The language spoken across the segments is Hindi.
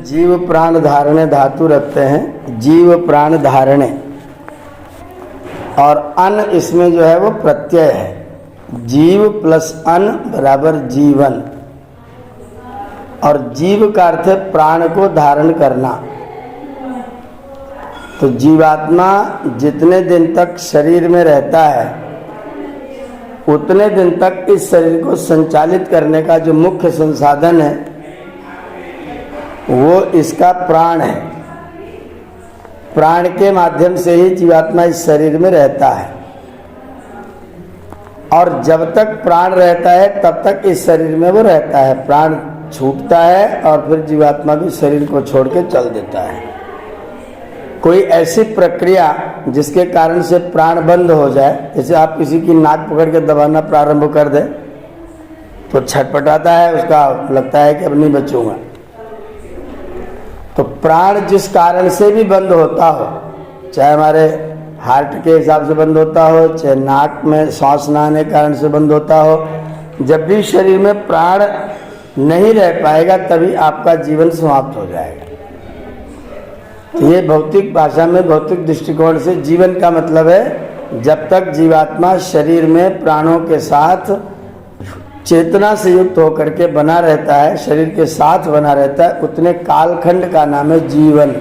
जीव प्राण धारणे धातु रखते हैं, जीव प्राण धारणे, और अन इसमें जो है वो प्रत्यय है। जीव प्लस अन बराबर जीवन, और जीव का अर्थ है प्राण को धारण करना। तो जीवात्मा जितने दिन तक शरीर में रहता है उतने दिन तक इस शरीर को संचालित करने का जो मुख्य संसाधन है वो इसका प्राण है। प्राण के माध्यम से ही जीवात्मा इस शरीर में रहता है, और जब तक प्राण रहता है तब तक इस शरीर में वो रहता है। प्राण छूटता है और फिर जीवात्मा भी शरीर को छोड़ के चल देता है। कोई ऐसी प्रक्रिया जिसके कारण से प्राण बंद हो जाए, जैसे आप किसी की नाक पकड़ के दबाना प्रारंभ कर दें तो छटपटाता है, उसका लगता है कि अब नहीं बचूंगा। तो प्राण जिस कारण से भी बंद होता हो, चाहे हमारे हार्ट के हिसाब से बंद होता हो, चाहे नाक में सांस ना आने के कारण से बंद होता हो, जब भी शरीर में प्राण नहीं रह पाएगा तभी आपका जीवन समाप्त हो जाएगा। तो ये भौतिक भाषा में, भौतिक दृष्टिकोण से जीवन का मतलब है जब तक जीवात्मा शरीर में प्राणों के साथ चेतना से युक्त होकर के बना रहता है, शरीर के साथ बना रहता है, उतने कालखंड का नाम है जीवन।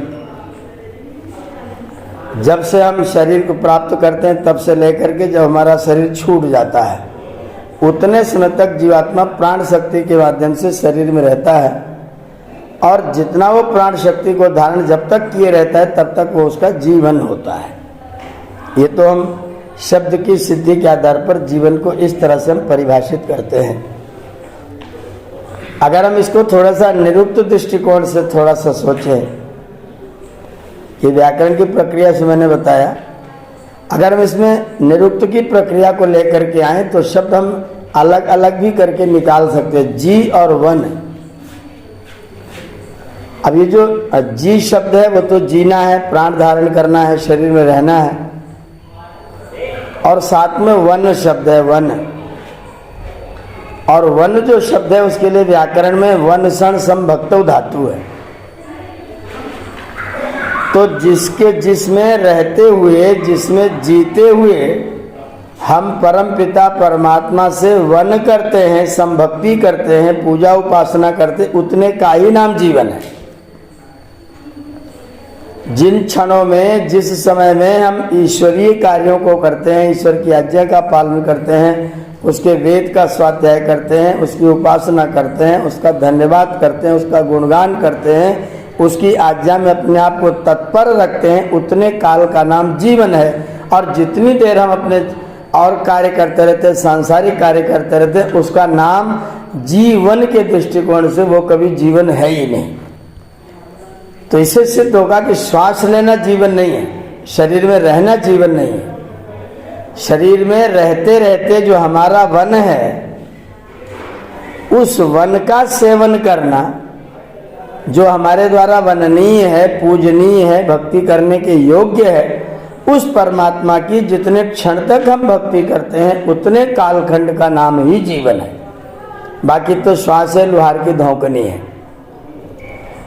जब से हम शरीर को प्राप्त करते हैं तब से लेकर के जब हमारा शरीर छूट जाता है उतने समय तक जीवात्मा प्राण शक्ति के माध्यम से शरीर में रहता है, और जितना वो प्राण शक्ति को धारण जब तक किए रहता है तब तक वो उसका जीवन होता है। ये तो हम शब्द की सिद्धि के आधार पर जीवन को इस तरह से हम परिभाषित करते हैं। अगर हम इसको थोड़ा सा निरुक्त दृष्टिकोण से थोड़ा सा सोचें, ये व्याकरण की प्रक्रिया से मैंने बताया, अगर हम इसमें निरुक्त की प्रक्रिया को लेकर के आए तो शब्द हम अलग अलग भी करके निकाल सकते हैं। जी और वन, अब ये जो जी शब्द है वो तो जीना है, प्राण धारण करना है, शरीर में रहना है, और साथ में वन शब्द है, वन। और वन जो शब्द है उसके लिए व्याकरण में वन सण संभक्तौ धातु है। तो जिसके जिसमें रहते हुए, जिसमें जीते हुए हम परम पिता परमात्मा से वन करते हैं, संभक्ति करते हैं, पूजा उपासना करते, उतने का ही नाम जीवन है। जिन क्षणों में, जिस समय में हम ईश्वरीय कार्यों को करते हैं, ईश्वर की आज्ञा का पालन करते हैं, उसके वेद का स्वाध्याय करते हैं, उसकी उपासना करते हैं, उसका धन्यवाद करते हैं, उसका गुणगान करते हैं, उसकी आज्ञा में अपने आप को तत्पर रखते हैं, उतने काल का नाम जीवन है। और जितनी देर हम अपने और कार्य करते रहते हैं, सांसारिक कार्य करते रहते हैं, उसका नाम जीवन के दृष्टिकोण से वो कभी जीवन है ही नहीं। तो इससे सिद्ध होगा कि श्वास लेना जीवन नहीं है, शरीर में रहना जीवन नहीं है। शरीर में रहते रहते जो हमारा वन है, उस वन का सेवन करना, जो हमारे द्वारा वंदनीय है, पूजनीय है, भक्ति करने के योग्य है, उस परमात्मा की जितने क्षण तक हम भक्ति करते हैं उतने कालखंड का नाम ही जीवन है। बाकी तो श्वास है, लोहार की धौंकनी है।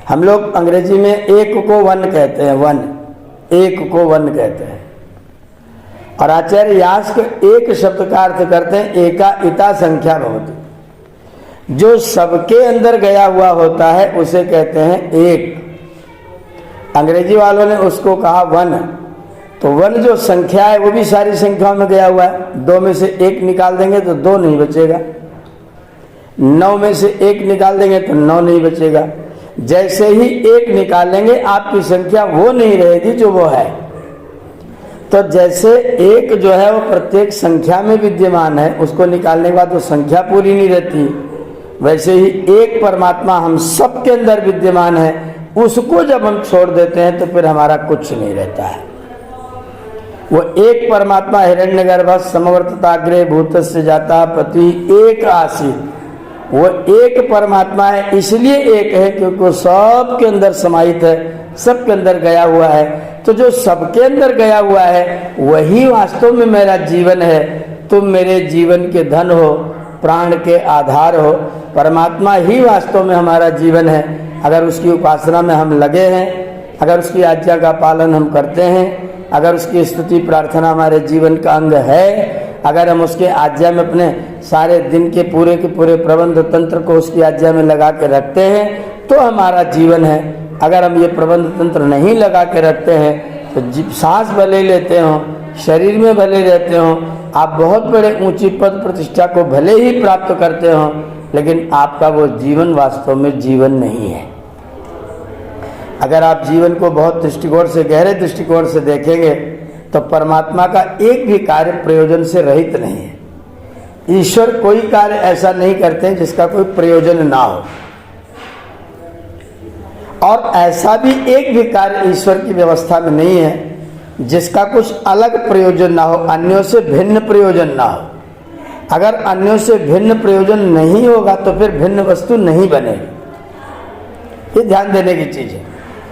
हम लोग अंग्रेजी में एक को वन कहते हैं, वन, एक को वन कहते हैं। और आचार्य यास्क एक शब्द का अर्थ करते हैं एका इता संख्या भवति। जो सबके अंदर गया हुआ होता है उसे कहते हैं एक। अंग्रेजी वालों ने उसको कहा वन। तो वन जो संख्या है वो भी सारी संख्याओं में गया हुआ है। 2 में से 1 निकाल देंगे तो 2 नहीं बचेगा, 9 में से 1 निकाल देंगे तो 9 नहीं बचेगा। जैसे ही 1 निकालेंगे आपकी संख्या वो नहीं रहेगी जो वो है। तो जैसे 1 जो है वो प्रत्येक संख्या में विद्यमान है, उसको निकालने के बाद वो संख्या पूरी नहीं रहती, वैसे ही एक परमात्मा हम सब के अंदर विद्यमान है, उसको जब हम छोड़ देते हैं तो फिर हमारा कुछ नहीं रहता है। वो एक परमात्मा हिरण्यगर्भ समवर्तताग्रे भूतस्य जाता पति एक आसीत, वो एक परमात्मा है, इसलिए एक है क्योंकि वो सब के अंदर समाहित है, सब के अंदर गया हुआ है। तो जो सबके अंदर गया हुआ है वही वास्तव में मेरा जीवन है। तुम मेरे जीवन के धन हो, प्राण के आधार हो, परमात्मा ही वास्तव में हमारा जीवन है। अगर उसकी उपासना में हम लगे हैं, अगर उसकी आज्ञा का पालन हम करते हैं, अगर उसकी स्तुति प्रार्थना हमारे जीवन का अंग है, अगर हम उसके आज्ञा में अपने सारे दिन के पूरे प्रबंध तंत्र को उसकी आज्ञा में लगा के रखते हैं तो हमारा जीवन है। अगर हम ये प्रबंध तंत्र नहीं लगा के रखते हैं तो सांस भले लेते हो, शरीर में भले रहते हो, आप बहुत बड़े ऊंची पद प्रतिष्ठा को भले ही प्राप्त करते हो, लेकिन आपका वो जीवन वास्तव में जीवन नहीं है। अगर आप जीवन को बहुत दृष्टिकोण से, गहरे दृष्टिकोण से देखेंगे तो परमात्मा का एक भी कार्य प्रयोजन से रहित नहीं है। ईश्वर कोई कार्य ऐसा नहीं करते जिसका कोई प्रयोजन ना हो, और ऐसा भी एक भी कार्य ईश्वर की व्यवस्था में नहीं है जिसका कुछ अलग प्रयोजन ना हो, अन्यों से भिन्न प्रयोजन ना हो। अगर अन्यों से भिन्न प्रयोजन नहीं होगा तो फिर भिन्न वस्तु नहीं बनेगी। ये ध्यान देने की चीज है।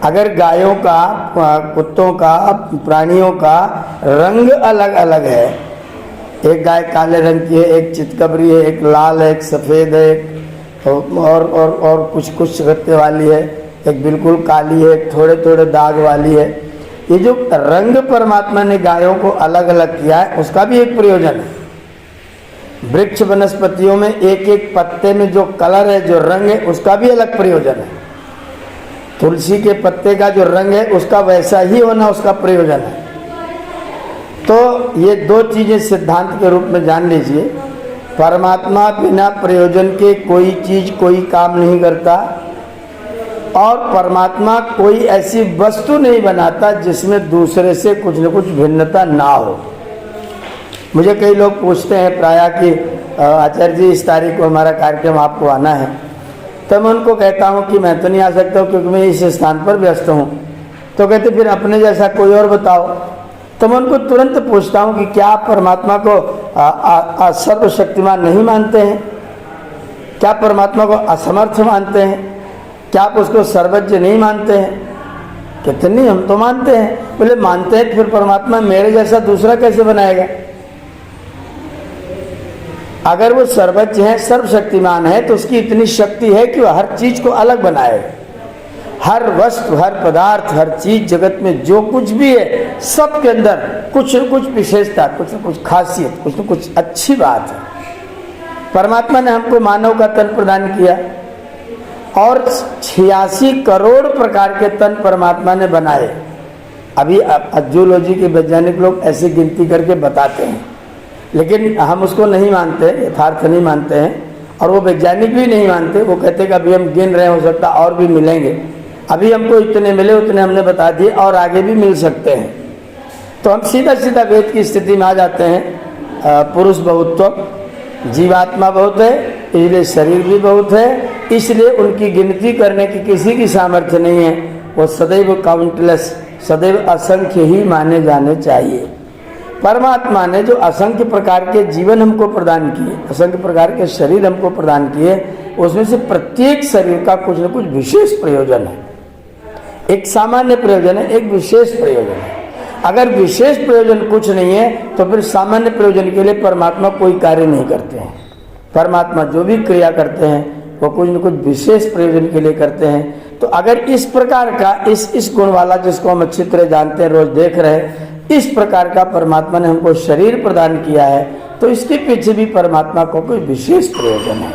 अगर गायों का, कुत्तों का, प्राणियों का रंग अलग अलग है, एक गाय काले रंग की है, एक चितकबरी है, एक लाल है, एक सफ़ेद है, एक और कुछ रत्ते वाली है, एक बिल्कुल काली है, एक थोड़े थोड़े दाग वाली है। ये जो रंग परमात्मा ने गायों को अलग अलग किया है उसका भी एक प्रयोजन है। वृक्ष वनस्पतियों में एक एक पत्ते में जो कलर है, जो रंग है, उसका भी अलग प्रयोजन है। तुलसी के पत्ते का जो रंग है उसका वैसा ही होना उसका प्रयोजन है। तो ये दो चीजें सिद्धांत के रूप में जान लीजिए। परमात्मा बिना प्रयोजन के कोई चीज, कोई काम नहीं करता, और परमात्मा कोई ऐसी वस्तु नहीं बनाता जिसमें दूसरे से कुछ न कुछ भिन्नता ना हो। मुझे कई लोग पूछते हैं प्रायः कि आचार्य जी इस तारीख को हमारा कार्यक्रम आपको आना है, तो मैं उनको कहता हूँ कि मैं तो नहीं आ सकता हूँ क्योंकि मैं इस स्थान पर व्यस्त हूँ। तो कहते फिर अपने जैसा कोई और बताओ। तो मैं उनको तुरंत पूछता हूँ कि क्या आप परमात्मा को सर्वशक्तिमान नहीं मानते हैं? क्या परमात्मा को असमर्थ मानते हैं? क्या आप उसको सर्वज्ञ नहीं मानते हैं? कहते नहीं, हम तो मानते हैं। बोले मानते हैं, फिर परमात्मा मेरे जैसा दूसरा कैसे बनाएगा? अगर वो सर्वज्ञ है, सर्वशक्तिमान है, तो उसकी इतनी शक्ति है कि वह हर चीज को अलग बनाए। हर वस्तु, हर पदार्थ, हर चीज जगत में जो कुछ भी है, सब के अंदर कुछ न कुछ विशेषता, कुछ न कुछ खासियत, कुछ न कुछ अच्छी बात है। परमात्मा ने हमको मानव का तन प्रदान किया और 86 करोड़ प्रकार के तन परमात्मा ने बनाए। अभी जूलॉजी के वैज्ञानिक लोग ऐसी गिनती करके बताते हैं, लेकिन हम उसको नहीं मानते, यथार्थ नहीं मानते हैं, और वो वैज्ञानिक भी नहीं मानते। वो कहते कि अभी हम गिन रहे, हो सकता और भी मिलेंगे। अभी हमको इतने मिले, उतने हमने बता दिए, और आगे भी मिल सकते हैं। तो हम सीधा सीधा वेद की स्थिति में आ जाते हैं। पुरुष बहुत्व, जीवात्मा बहुत है, इसलिए शरीर भी बहुत है, इसलिए उनकी गिनती करने की किसी की सामर्थ्य नहीं है। वो सदैव काउंटलेस, सदैव असंख्य ही माने जाने चाहिए। परमात्मा ने जो असंख्य प्रकार के जीवन हमको प्रदान किए, असंख्य प्रकार के शरीर हमको प्रदान किए, उसमें से प्रत्येक शरीर का कुछ न कुछ विशेष प्रयोजन है। एक सामान्य प्रयोजन है, एक विशेष प्रयोजन है। अगर विशेष प्रयोजन कुछ नहीं है तो फिर सामान्य प्रयोजन के लिए परमात्मा कोई कार्य नहीं करते हैं। परमात्मा जो भी क्रिया करते हैं वो कुछ न कुछ विशेष प्रयोजन के लिए करते हैं। तो अगर इस प्रकार का, इस गुण वाला, जिसको हम अच्छी तरह जानते हैं, रोज देख रहे हैं, इस प्रकार का परमात्मा ने हमको शरीर प्रदान किया है, तो इसके पीछे भी परमात्मा को कोई विशेष प्रयोजन है,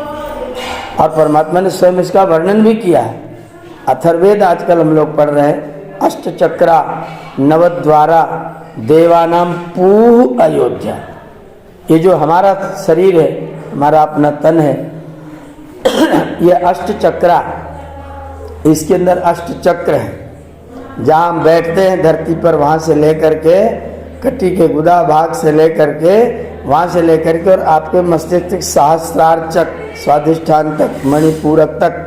और परमात्मा ने स्वयं इसका वर्णन भी किया है। अथर्ववेद आजकल हम लोग पढ़ रहे हैं। अष्टचक्रा नवद्वारा देवानाम पूह अयोध्या। ये जो हमारा शरीर है, हमारा अपना तन है, ये अष्टचक्रा, इसके अंदर अष्टचक्र है। जहाँ हम बैठते हैं धरती पर, वहाँ से लेकर के कटी के गुदा भाग से लेकर के, वहाँ से लेकर के और आपके मस्तिष्क सहस्रार चक्र स्वाधिष्ठान तक, मणिपूरक तक,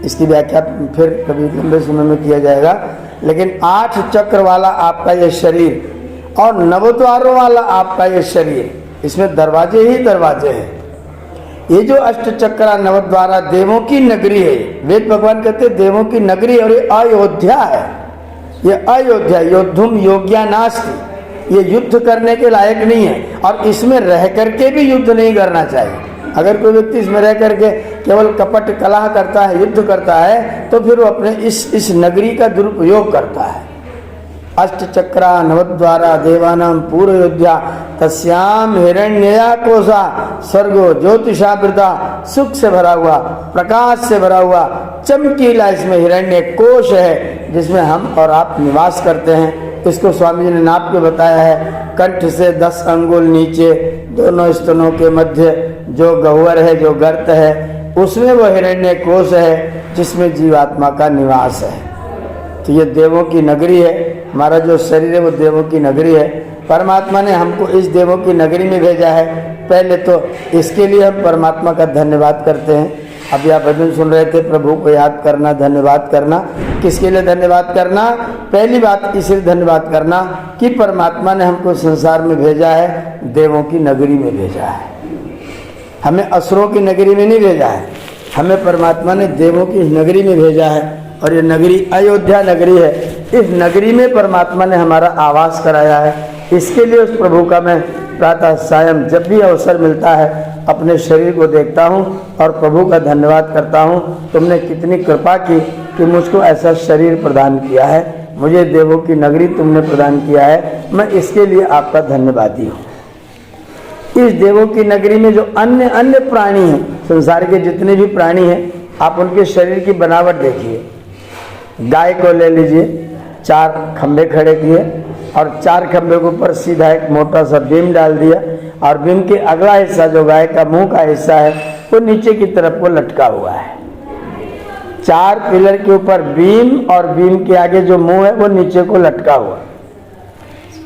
इसकी व्याख्या फिर कभी लंबे समय में किया जाएगा। लेकिन 8 चक्र वाला आपका ये शरीर और नवद्वारों वाला आपका ये शरीर, इसमें दरवाजे ही दरवाजे हैं। ये जो अष्टचक्रा नवद्वारा देवों की नगरी है, वेद भगवान कहते हैं देवों की नगरी, और ये अयोध्या है। ये अयोध्या, योद्धुम योग्या नास्ति, ये युद्ध करने के लायक नहीं है, और इसमें रह करके भी युद्ध नहीं करना चाहिए। अगर कोई व्यक्ति इसमें रह करके केवल कपट कलह करता है, युद्ध करता है, तो फिर वो अपने इस नगरी का दुरुपयोग करता है। अष्ट चक्रा नवद्वारा देवानाम पूर्व योद्धा तस्याम हिरण्यया कोसा स्वर्गो ज्योतिषावृता, सुख से भरा हुआ, प्रकाश से भरा हुआ, चमकीला इसमें हिरण्य कोश है जिसमें हम और आप निवास करते हैं। इसको स्वामी जी ने नाप के बताया है। कंठ से 10 अंगुल नीचे दोनों स्तनों के मध्य जो गह्वर है, जो गर्त है, उसमें वो हिरण्य कोश है जिसमें जीवात्मा का निवास है। तो ये देवों की नगरी है। हमारा जो शरीर है वो देवों की नगरी है। परमात्मा ने हमको इस देवों की नगरी में भेजा है। पहले तो इसके लिए हम परमात्मा का धन्यवाद करते हैं। अभी आप भजन सुन रहे थे, प्रभु को याद करना, धन्यवाद करना। किसके लिए धन्यवाद करना? पहली बात इसलिए धन्यवाद करना कि परमात्मा ने हमको संसार में भेजा है, देवों की नगरी में भेजा है। हमें असुरों की नगरी में नहीं भेजा है, हमें परमात्मा ने देवों की नगरी में भेजा है। और ये नगरी अयोध्या नगरी है। इस नगरी में परमात्मा ने हमारा आवास कराया है। इसके लिए उस प्रभु का मैं प्रातः सायं जब भी अवसर मिलता है अपने शरीर को देखता हूँ और प्रभु का धन्यवाद करता हूँ। तुमने कितनी कृपा की कि मुझको ऐसा शरीर प्रदान किया है, मुझे देवों की नगरी तुमने प्रदान किया है। मैं इसके लिए आपका धन्यवादी हूँ। इस देवों की नगरी में जो अन्य अन्य प्राणी हैं, संसार के जितने भी प्राणी हैं, आप उनके शरीर की बनावट देखिए। गाय को ले लीजिए, 4 खंभे खड़े किए और 4 खंभे के ऊपर सीधा एक मोटा सा बीम डाल दिया और बीम के अगला हिस्सा जो गाय का मुंह का हिस्सा है वो नीचे की तरफ को लटका हुआ है। 4 पिलर के ऊपर बीम और बीम के आगे जो मुंह है वो नीचे को लटका हुआ।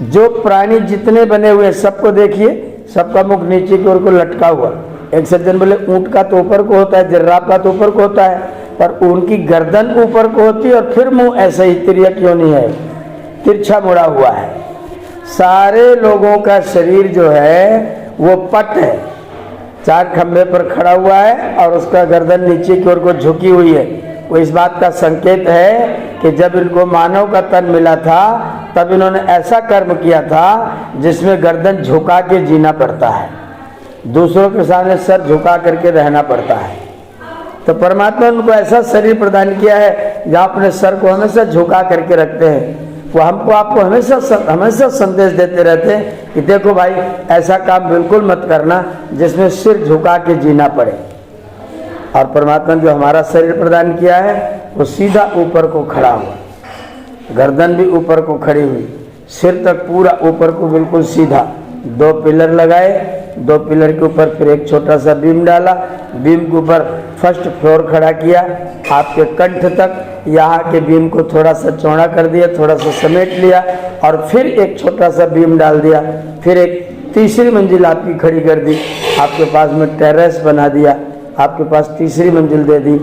जो प्राणी जितने बने हुए सबको देखिए, सबका मुख नीचे की ओर को लटका हुआ। एक सज्जन बोले ऊंट का तो ऊपर को होता है, जिराफ का तो ऊपर को होता है, पर उनकी गर्दन ऊपर को होती है और फिर मुंह ऐसा ही तिरछा क्यों नहीं है, तिरछा मुड़ा हुआ है। सारे लोगों का शरीर जो है वो पट है, 4 खंभे पर खड़ा हुआ है और उसका गर्दन नीचे की ओर को झुकी हुई है। वो इस बात का संकेत है कि जब इनको मानव का तन मिला था तब इन्होंने ऐसा कर्म किया था जिसमें गर्दन झुका के जीना पड़ता है, दूसरों के सामने सर झुका करके रहना पड़ता है। तो परमात्मा ने उनको ऐसा शरीर प्रदान किया है जहाँ अपने सर को हमेशा झुका करके रखते हैं। वो हमको आपको हमेशा संदेश देते रहते हैं कि देखो भाई, ऐसा काम बिल्कुल मत करना जिसमें सिर झुका के जीना पड़े। और परमात्मा ने जो हमारा शरीर प्रदान किया है वो सीधा ऊपर को खड़ा हुआ, गर्दन भी ऊपर को खड़ी हुई, सिर तक पूरा ऊपर को बिल्कुल सीधा। 2 पिलर लगाए, 2 पिलर के ऊपर फिर एक छोटा सा बीम डाला, बीम के ऊपर फर्स्ट फ्लोर खड़ा किया, आपके कंठ तक यहाँ के बीम को थोड़ा सा चौड़ा कर दिया, थोड़ा सा समेट लिया और फिर एक छोटा सा बीम डाल दिया। फिर एक तीसरी मंजिल आपकी खड़ी कर दी, आपके पास में टेरेस बना दिया, आपके पास तीसरी मंजिल दे दी।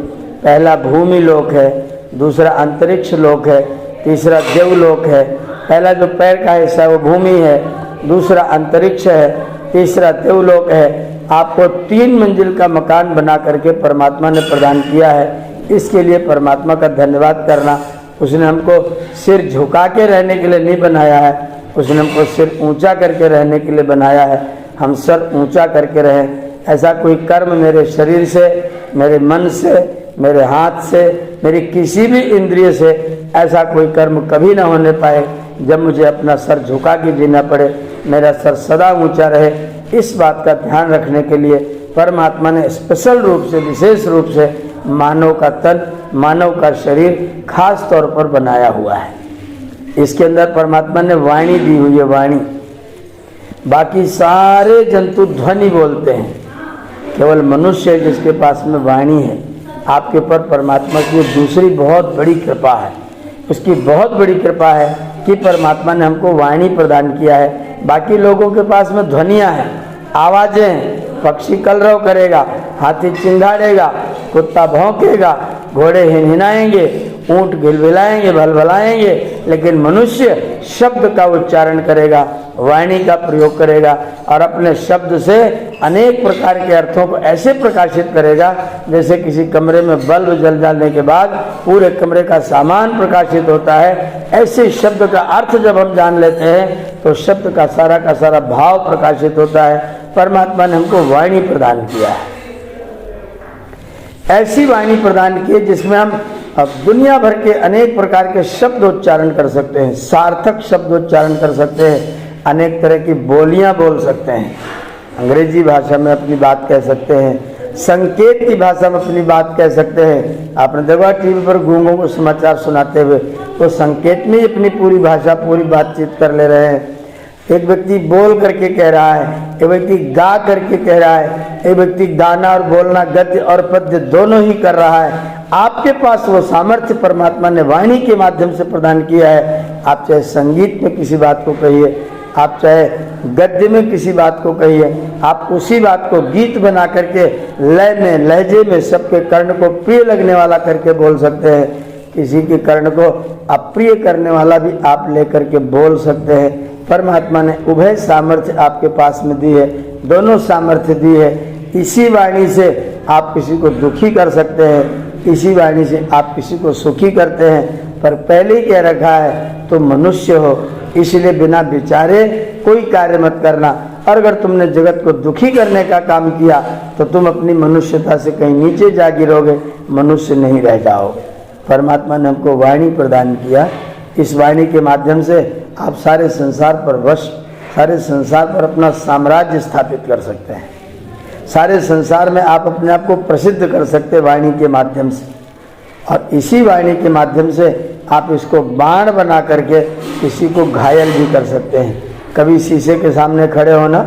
पहला भूमि लोक है, दूसरा अंतरिक्ष लोक है, तीसरा देवलोक है। पहला जो पैर का हिस्सा है वो भूमि है, दूसरा अंतरिक्ष है, तीसरा देवलोक है। आपको 3 मंजिल का मकान बना करके परमात्मा ने प्रदान किया है। इसके लिए परमात्मा का धन्यवाद करना। उसने हमको सिर झुका के रहने के लिए नहीं बनाया है, उसने हमको सिर ऊंचा करके रहने के लिए बनाया है। हम सर ऊंचा करके रहें। ऐसा कोई कर्म मेरे शरीर से, मेरे मन से, मेरे हाथ से, मेरी किसी भी इंद्रिय से ऐसा कोई कर्म कभी ना होने पाए जब मुझे अपना सर झुका के जीना पड़े। मेरा सर सदा ऊंचा रहे, इस बात का ध्यान रखने के लिए परमात्मा ने स्पेशल रूप से, विशेष रूप से मानव का तन, मानव का शरीर खास तौर पर बनाया हुआ है। इसके अंदर परमात्मा ने वाणी दी हुई है, वाणी। बाकी सारे जंतु ध्वनि बोलते हैं, केवल मनुष्य जिसके पास में वाणी है। आपके पर परमात्मा की दूसरी बहुत बड़ी कृपा है, उसकी बहुत बड़ी कृपा है कि परमात्मा ने हमको वाणी प्रदान किया है। बाकी लोगों के पास में ध्वनियाँ हैं, आवाज़ें हैं, पक्षी कलरव करेगा, हाथी चिंगाड़ेगा, कुत्ता भौंकेगा, घोड़े हिनहिनाएंगे, ऊंट गिलबिलाएंगे, भलभलाएंगे, लेकिन मनुष्य शब्द का उच्चारण करेगा, वाणी का प्रयोग करेगा और अपने शब्द से अनेक प्रकार के अर्थों को ऐसे प्रकाशित करेगा जैसे किसी कमरे में बल्ब जल जाने के बाद पूरे कमरे का सामान प्रकाशित होता है। ऐसे शब्द का अर्थ जब हम जान लेते हैं तो शब्द का सारा भाव प्रकाशित होता है। परमात्मा ने हमको वाणी प्रदान किया है। ऐसी वाणी प्रदान की है जिसमें हम अब दुनिया भर के अनेक प्रकार के शब्द उच्चारण कर सकते हैं, सार्थक शब्द उच्चारण कर सकते हैं, अनेक तरह की बोलियां बोल सकते हैं, अंग्रेजी भाषा में अपनी बात कह सकते हैं, संकेत की भाषा में अपनी बात कह सकते हैं। आपने देखा टीवी पर गूंगों को समाचार सुनाते हुए तो संकेत में ही अपनी पूरी भाषा पूरी बातचीत कर ले रहे हैं। एक व्यक्ति बोल करके कह रहा है, एक व्यक्ति गा करके कह रहा है, एक व्यक्ति गाना और बोलना गद्य और पद्य दोनों ही कर रहा है। आपके पास वो सामर्थ्य परमात्मा ने वाणी के माध्यम से प्रदान किया है। आप चाहे संगीत में किसी बात को कहिए, आप चाहे गद्य में किसी बात को कहिए, आप उसी बात को गीत बना करके लय में लहजे में सबके कर्ण को प्रिय लगने वाला करके बोल सकते हैं। किसी के कर्ण को अप्रिय करने वाला भी आप लेकर के बोल सकते हैं। परमात्मा ने उभय सामर्थ्य आपके पास में दी है, दोनों सामर्थ्य दी है। इसी वाणी से आप किसी को दुखी कर सकते हैं, इसी वाणी से आप किसी को सुखी करते हैं। पर पहले ही कह रखा है तो मनुष्य हो, इसलिए बिना विचारे कोई कार्य मत करना। और अगर तुमने जगत को दुखी करने का काम किया तो तुम अपनी मनुष्यता से कहीं नीचे जा गिरोगे, मनुष्य नहीं रह जाओगे। परमात्मा ने हमको वाणी प्रदान किया, इस वाणी के माध्यम से आप सारे संसार पर वश, सारे संसार पर अपना साम्राज्य स्थापित कर सकते हैं, सारे संसार में आप अपने आप को प्रसिद्ध कर सकते हैं वाणी के माध्यम से। और इसी वाणी के माध्यम से आप इसको बाण बना करके किसी को घायल भी कर सकते हैं। कभी शीशे के सामने खड़े होना,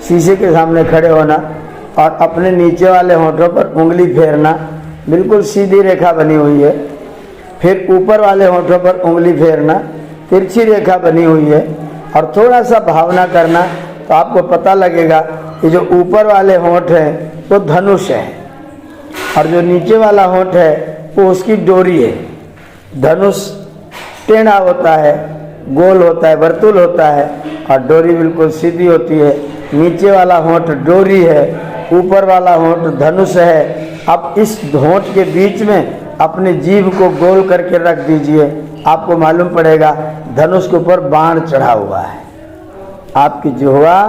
शीशे के सामने खड़े होना और अपने नीचे वाले होंठों पर उंगली फेरना, बिल्कुल सीधी रेखा बनी हुई है, फिर ऊपर वाले होंठों पर उंगली फेरना, तिरछी रेखा बनी हुई है, और थोड़ा सा भावना करना तो आपको पता लगेगा कि जो ऊपर वाले होंठ हैं वो धनुष है और जो नीचे वाला होंठ है वो उसकी डोरी है। धनुष टेढ़ा होता है, गोल होता है, वर्तुल होता है, और डोरी बिल्कुल सीधी होती है। नीचे वाला होंठ डोरी है, ऊपर वाला होंठ धनुष है। अब इस होंठ के बीच में अपने जीभ को गोल करके रख दीजिए, आपको मालूम पड़ेगा धनुष के ऊपर बाण चढ़ा हुआ है। आपकी जिह्वा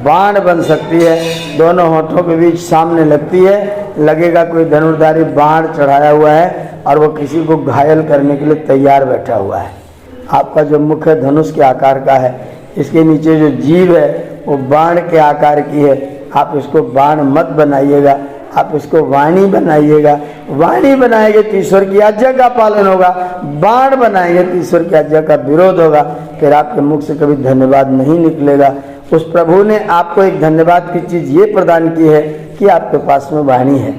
बाण बन सकती है, दोनों होठों के बीच सामने लगती है, लगेगा कोई धनुर्धारी बाण चढ़ाया हुआ है और वो किसी को घायल करने के लिए तैयार बैठा हुआ है। आपका जो मुख है धनुष के आकार का है, इसके नीचे जो जीभ है वो बाण के आकार की है। आप इसको बाण मत बनाइएगा, आप इसको वाणी बनाइएगा। वाणी बनाएंगे तो ईश्वर की आज्ञा का पालन होगा, बाण बनाएंगे तो ईश्वर की आज्ञा का विरोध होगा। फिर आपके मुख से कभी धन्यवाद नहीं निकलेगा। उस प्रभु ने आपको एक धन्यवाद की चीज ये प्रदान की है कि आपके पास में वाणी है।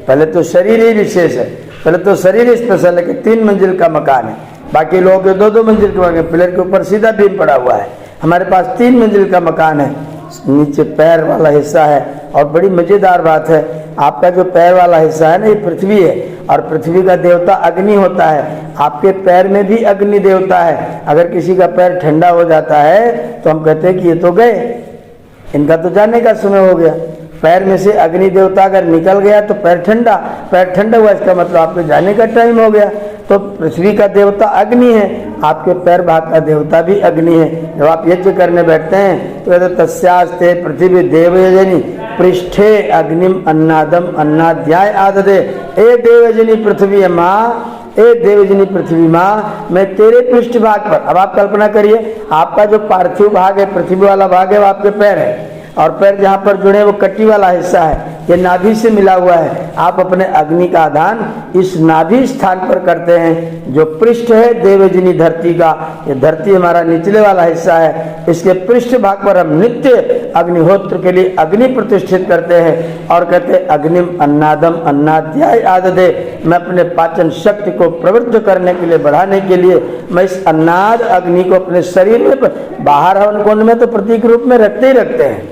पहले तो शरीर ही विशेष है, पहले तो शरीर स्पेशल है कि 3 मंजिल का मकान है, बाकी लोगों के 2-2 मंजिल के मकान, पिलर के ऊपर सीधा बीम पड़ा हुआ है। हमारे पास 3 मंजिल का मकान है, नीचे पैर वाला हिस्सा है। और बड़ी मजेदार बात है, आपका जो पैर वाला हिस्सा है ना ये पृथ्वी है, और पृथ्वी का देवता अग्नि होता है। आपके पैर में भी अग्नि देवता है। अगर किसी का पैर ठंडा हो जाता है तो हम कहते हैं कि ये तो गए, इनका तो जाने का समय हो गया। पैर में से अग्नि देवता अगर निकल गया तो पैर ठंडा हुआ, इसका मतलब आपके जाने का टाइम हो गया। तो पृथ्वी का देवता अग्नि है, आपके पैर भाग का देवता भी अग्नि है। जब आप यज्ञ करने बैठते हैं तो कहते तस्यास्ते पृथ्वी देवयजनी पृष्ठे अग्निम अन्नादम अन्नाध्याय आददे। ए देवजनी पृथ्वी माँ, ए देवजनी पृथ्वी माँ, मैं तेरे पृष्ठ भाग पर। अब आप कल्पना करिए, आपका जो पार्थिव भाग है, पृथ्वी वाला भाग है, वो आपके पैर है, और पैर जहाँ पर जुड़े वो कट्टी वाला हिस्सा है, ये नाभि से मिला हुआ है। आप अपने अग्नि का आधान इस नाभि स्थान पर करते हैं। जो पृष्ठ है देवजनी धरती का, ये धरती हमारा निचले वाला हिस्सा है, इसके पृष्ठ भाग पर हम नित्य अग्निहोत्र के लिए अग्नि प्रतिष्ठित करते हैं और कहते हैं अग्निम अन्नादम अन्नाध्याय आददे। मैं अपने पाचन शक्ति को प्रवृत्त करने के लिए, बढ़ाने के लिए मैं इस अन्नाद अग्नि को अपने शरीर में, बाहर हवन कुंड में तो प्रतीक रूप में रखते ही रखते हैं,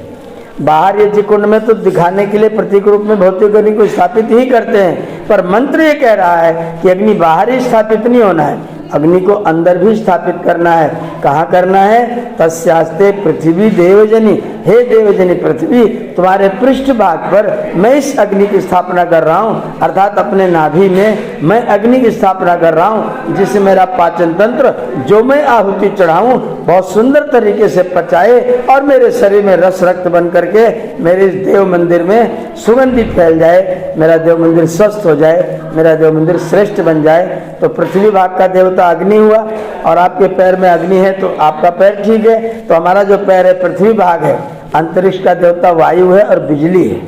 बाहर यज्ञ कुंड में तो दिखाने के लिए प्रतीक रूप में भौतिक अग्नि को स्थापित ही करते हैं। पर मंत्र ये कह रहा है कि अग्नि बाहर ही स्थापित नहीं होना है, अग्नि को अंदर भी स्थापित करना है। कहाँ करना है? तस्यास्ते पृथ्वी देवजनी, हे देवजनी पृथ्वी, तुम्हारे पृष्ठ भाग पर मैं इस अग्नि की स्थापना कर रहा हूँ, अर्थात अपने नाभि में मैं अग्नि की स्थापना कर रहा हूँ, जिससे मेरा पाचन तंत्र जो मैं आहुति चढ़ाऊं बहुत सुंदर तरीके से पचाए और मेरे शरीर में रस रक्त बन करके मेरे इस देव मंदिर में सुगंधि फैल जाए, मेरा देव मंदिर स्वस्थ हो जाए, मेरा देव मंदिर श्रेष्ठ बन जाए। तो पृथ्वी भाग का देवता अग्नि हुआ और आपके पैर में अग्नि है तो आपका पैर ठीक है। तो हमारा जो पैर है पृथ्वी भाग है, अंतरिक्ष का देवता वायु है और बिजली है।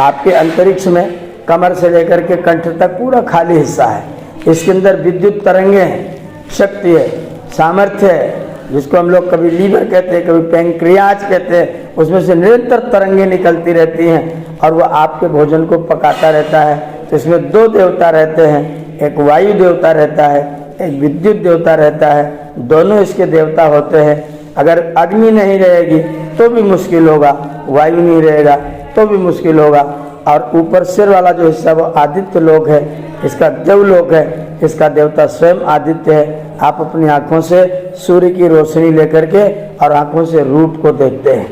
आपके अंतरिक्ष में कमर से लेकर के कंठ तक पूरा खाली हिस्सा है, इसके अंदर विद्युत तरंगे हैं, शक्ति है, सामर्थ्य है, जिसको हम लोग कभी लीवर कहते हैं, कभी पैंक्रियाज कहते हैं। उसमें से निरंतर तरंगे निकलती रहती हैं और वह आपके भोजन को पकाता रहता है। तो इसमें दो देवता रहते हैं, एक वायु देवता रहता है, एक विद्युत देवता रहता है, दोनों इसके देवता होते हैं। अगर अग्नि नहीं रहेगी तो भी मुश्किल होगा, वायु नहीं रहेगा तो भी मुश्किल होगा। और ऊपर सिर वाला जो हिस्सा वो आदित्य लोक है, इसका देवलोक है, इसका देवता स्वयं आदित्य है। आप अपनी आंखों से सूर्य की रोशनी लेकर के और आंखों से रूप को देखते हैं।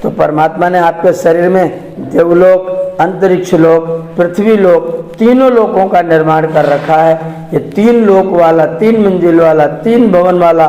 तो परमात्मा ने आपके शरीर में देवलोक, अंतरिक्ष लोक, पृथ्वी लोक, तीनों लोकों का निर्माण कर रखा है। ये 3 लोक वाला, 3 मंजिल वाला, 3 भवन वाला,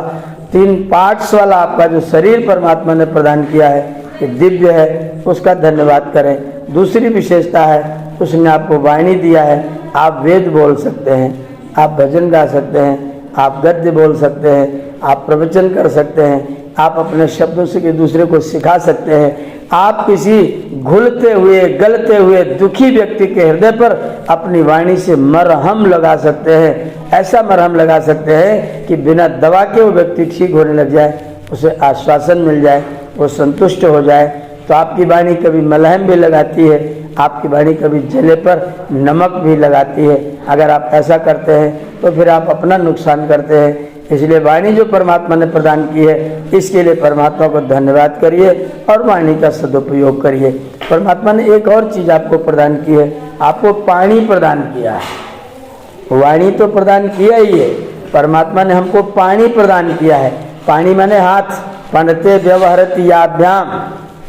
3 पार्ट्स वाला आपका जो शरीर परमात्मा ने प्रदान किया है, ये दिव्य है, उसका धन्यवाद करें। दूसरी विशेषता है, उसने आपको वाणी दिया है, आप वेद बोल सकते हैं, आप भजन गा सकते हैं, आप गद्य बोल सकते हैं, आप प्रवचन कर सकते हैं, आप अपने शब्दों से एक दूसरे को सिखा सकते हैं। आप किसी घुलते हुए, गलते हुए, दुखी व्यक्ति के हृदय पर अपनी वाणी से मरहम लगा सकते हैं। ऐसा मरहम लगा सकते हैं कि बिना दवा के वो व्यक्ति ठीक होने लग जाए, उसे आश्वासन मिल जाए, वो संतुष्ट हो जाए। तो आपकी वाणी कभी मलहम भी लगाती है, आपकी वाणी कभी जले पर नमक भी लगाती है। अगर आप ऐसा करते हैं तो फिर आप अपना नुकसान करते हैं। इसलिए वाणी जो परमात्मा ने प्रदान की है, इसके लिए परमात्मा को धन्यवाद करिए और वाणी का सदुपयोग करिए। परमात्मा ने एक और चीज़ आपको प्रदान की है, आपको पानी प्रदान किया है। वाणी तो प्रदान किया ही है, परमात्मा ने हमको पानी प्रदान किया है। पानी माने हाथ, पणते व्यवहरति याभ्याम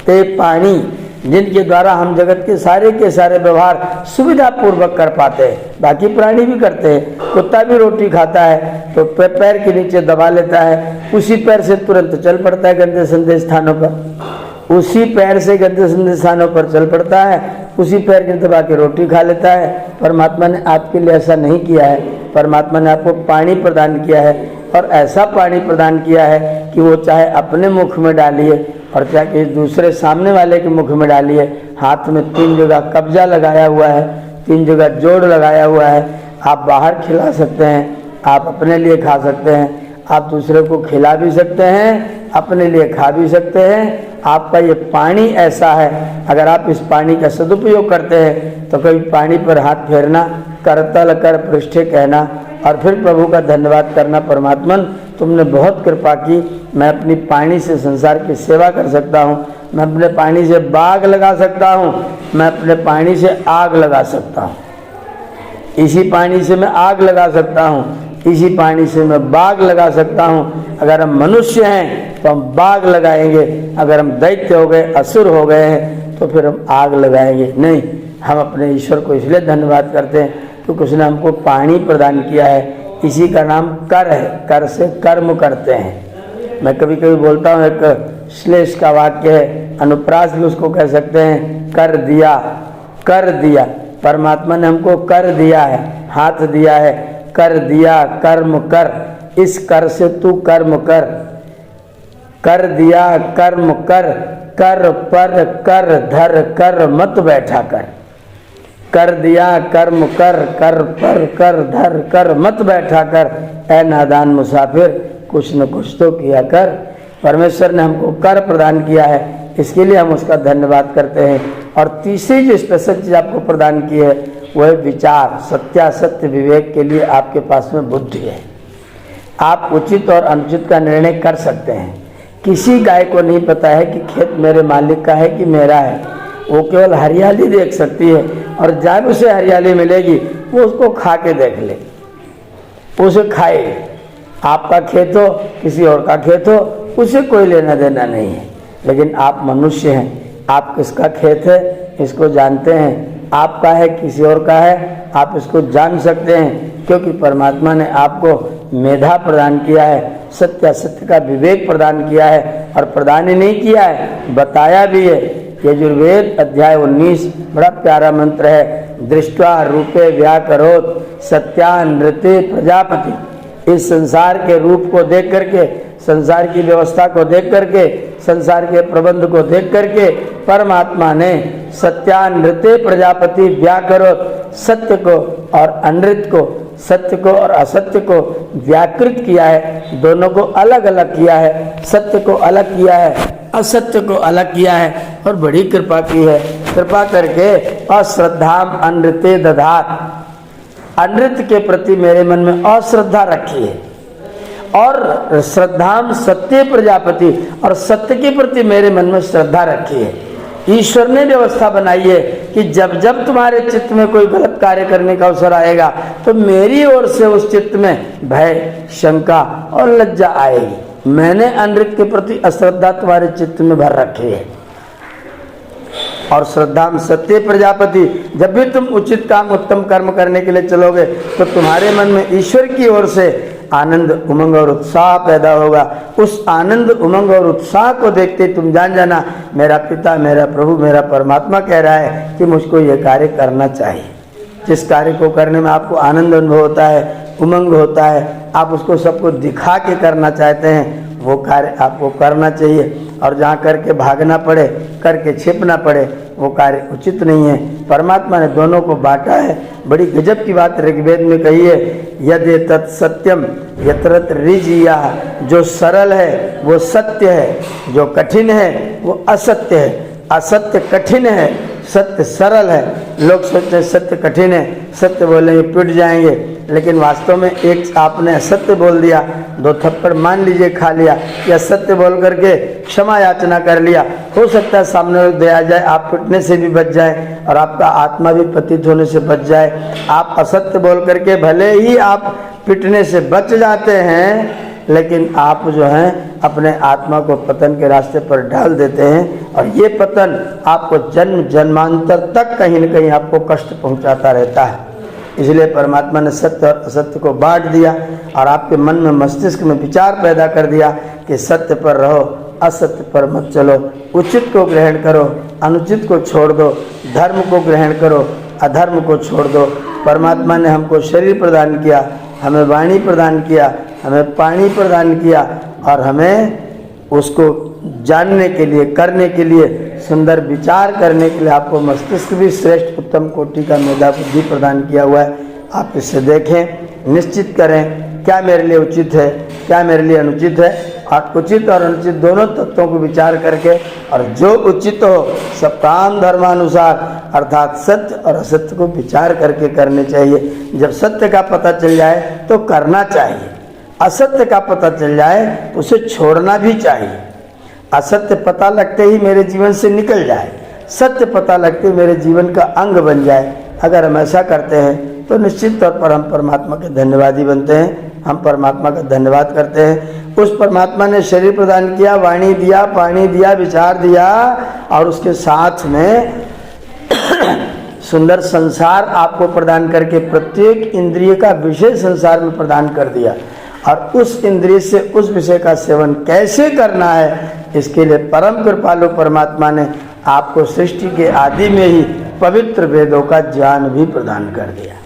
ते पानी, जिनके द्वारा हम जगत के सारे व्यवहार सुविधा पूर्वक कर पाते हैं। बाकी प्राणी भी करते हैं, कुत्ता भी रोटी खाता है तो पैर के नीचे दबा लेता है, उसी पैर से तुरंत चल पड़ता है गंदे संदे स्थानों पर, उसी पैर से गंदे संदे स्थानों पर चल पड़ता है, उसी पैर के दबा के रोटी खा लेता है। परमात्मा ने आपके लिए ऐसा नहीं किया है। परमात्मा ने आपको पानी प्रदान किया है और ऐसा पानी प्रदान किया है कि वो चाहे अपने मुख में डालिए और क्या कि दूसरे सामने वाले के मुख में डालिए। हाथ में 3 जगह कब्जा लगाया हुआ है, 3 जगह जोड़ लगाया हुआ है। आप बाहर खिला सकते हैं, आप अपने लिए खा सकते हैं, आप दूसरे को खिला भी सकते हैं, अपने लिए खा भी सकते हैं। आपका ये पानी ऐसा है, अगर आप इस पानी का सदुपयोग करते हैं तो कभी पानी पर हाथ फेरना, करतल कर पृष्ठे कहना और फिर प्रभु का धन्यवाद करना, परमात्मन तुमने बहुत कृपा की, मैं अपनी पानी से संसार की सेवा कर सकता हूँ, मैं अपने पानी से बाग लगा सकता हूँ, मैं अपने पानी से आग लगा सकता हूँ, इसी पानी से मैं आग लगा सकता हूँ, इसी पानी से मैं बाग लगा सकता हूँ। अगर हम मनुष्य हैं तो हम बाग लगाएंगे, अगर हम दैत्य हो गए, असुर हो गए हैं तो फिर हम आग लगाएंगे नहीं। हम अपने ईश्वर को इसलिए धन्यवाद करते हैं क्योंकि उसने हमको पानी प्रदान किया है। इसी का नाम कर है, कर से कर्म करते हैं। मैं कभी कभी बोलता हूँ, एक श्लेष का वाक्य है, अनुप्रास भी उसको कह सकते हैं, कर दिया, कर दिया। परमात्मा ने हमको कर दिया है, हाथ दिया है, कर दिया, कर्म कर, इस कर से तू कर्म कर, कर दिया कर्म कर, कर पर कर धर कर मत बैठा कर दिया कर्म कर, कर पर कर धर कर मत बैठा कर, ऐ नादान मुसाफिर कुछ न कुछ तो किया कर। परमेश्वर ने हमको कर प्रदान किया है, इसके लिए हम उसका धन्यवाद करते हैं। और तीसरी जो स्पेशल चीज़ आपको प्रदान की है वह है विचार, सत्यासत्य विवेक के लिए आपके पास में बुद्धि है। आप उचित और अनुचित का निर्णय कर सकते हैं। किसी गाय को नहीं पता है कि खेत मेरे मालिक का है कि मेरा है, वो केवल हरियाली देख सकती है और जब उसे हरियाली मिलेगी वो उसको खा के देख ले, उसे खाए। आपका खेत हो किसी और का खेत हो, उसे कोई लेना देना नहीं है। लेकिन आप मनुष्य हैं, आप किसका खेत है इसको जानते हैं, आपका है किसी और का है आप इसको जान सकते हैं, क्योंकि परमात्मा ने आपको मेधा प्रदान किया है, सत्य असत्य का विवेक प्रदान किया है, और प्रदान ही नहीं किया है बताया भी है। यजुर्वेद अध्याय 19 बड़ा प्यारा मंत्र है, दृष्ट्वा रूपे व्याकरोत सत्यानृते प्रजापति। इस संसार के रूप को देख करके, संसार की व्यवस्था को देख करके, संसार के प्रबंध को देख करके परमात्मा ने सत्यानृते प्रजापति व्याकरोत, सत्य को और अनृत को, सत्य को और असत्य को व्याकृत किया है, दोनों को अलग अलग किया है, सत्य को अलग किया है, असत्य को अलग किया है, और बड़ी कृपा की है। कृपा करके अश्रद्धाम अनृते दधात, अनृत के प्रति मेरे मन में अश्रद्धा रखी है, और श्रद्धाम सत्य प्रजापति, और सत्य के प्रति मेरे मन में श्रद्धा रखी है। ईश्वर ने व्यवस्था बनाई है कि जब जब तुम्हारे चित्त में कोई गलत कार्य करने का अवसर आएगा तो मेरी ओर से उस चित्त में भय, शंका और लज्जा आएगी। मैंने अनृत के प्रति अश्रद्धा तुम्हारे चित्त में भर रखी है। और श्रद्धाम सत्य प्रजापति, जब भी तुम उचित काम उत्तम कर्म करने के लिए चलोगे तो तुम्हारे मन में ईश्वर की ओर से आनंद, उमंग और उत्साह पैदा होगा। उस आनंद, उमंग और उत्साह को देखते तुम जान जाना मेरा पिता, मेरा प्रभु, मेरा परमात्मा कह रहा है कि मुझको यह कार्य करना चाहिए। जिस कार्य को करने में आपको आनंद अनुभव होता है, उमंग होता है, आप उसको सबको दिखा के करना चाहते हैं, वो कार्य आपको करना चाहिए। और जहाँ करके भागना पड़े, करके छिपना पड़े, वो कार्य उचित नहीं है। परमात्मा ने दोनों को बांटा है। बड़ी गजब की बात ऋग्वेद में कही है, यदि तत्सत्यम यत्रत ऋजिया, जो सरल है वो सत्य है, जो कठिन है वो असत्य है। असत्य कठिन है, सत्य सरल है। लोग सोचते हैं सत्य कठिन है, सत्य बोलेंगे पिट जाएंगे, लेकिन वास्तव में एक आपने असत्य बोल दिया, 2 थप्पड़ मान लीजिए खा लिया, या सत्य बोल करके क्षमा याचना कर लिया, हो सकता है सामने लोग दया जाए, आप पिटने से भी बच जाए और आपका आत्मा भी पतित होने से बच जाए। आप असत्य बोल करके भले ही आप पिटने से बच जाते हैं, लेकिन आप जो हैं अपने आत्मा को पतन के रास्ते पर डाल देते हैं, और ये पतन आपको जन्म जन्मांतर तक कहीं न कहीं आपको कष्ट पहुंचाता रहता है। इसलिए परमात्मा ने सत्य और असत्य को बांट दिया और आपके मन में, मस्तिष्क में विचार पैदा कर दिया कि सत्य पर रहो, असत्य पर मत चलो, उचित को ग्रहण करो, अनुचित को छोड़ दो, धर्म को ग्रहण करो, अधर्म को छोड़ दो। परमात्मा ने हमको शरीर प्रदान किया, हमें वाणी प्रदान किया, हमें पानी प्रदान किया, और हमें उसको जानने के लिए, करने के लिए, सुंदर विचार करने के लिए आपको मस्तिष्क भी श्रेष्ठ उत्तम कोटि का मेधा बुद्धि प्रदान किया हुआ है। आप इसे देखें, निश्चित करें क्या मेरे लिए उचित है, क्या मेरे लिए अनुचित है, और उचित और अनुचित दोनों तत्वों को विचार करके, और जो उचित हो सब काम धर्मानुसार अर्थात सत्य और असत्य को विचार करके करने चाहिए। जब सत्य का पता चल जाए तो करना चाहिए, असत्य का पता चल जाए तो उसे छोड़ना भी चाहिए। असत्य पता लगते ही मेरे जीवन से निकल जाए, सत्य पता लगते ही मेरे जीवन का अंग बन जाए। अगर हम ऐसा करते हैं तो निश्चित तौर पर हम परमात्मा के धन्यवादी बनते हैं। हम परमात्मा का धन्यवाद करते हैं। उस परमात्मा ने शरीर प्रदान किया, वाणी दिया, पानी दिया, विचार दिया, और उसके साथ में सुंदर संसार आपको प्रदान करके प्रत्येक इंद्रिय का विषय संसार में प्रदान कर दिया। और उस इंद्रिय से उस विषय का सेवन कैसे करना है, इसके लिए परम कृपालु परमात्मा ने आपको सृष्टि के आदि में ही पवित्र वेदों का ज्ञान भी प्रदान कर दिया।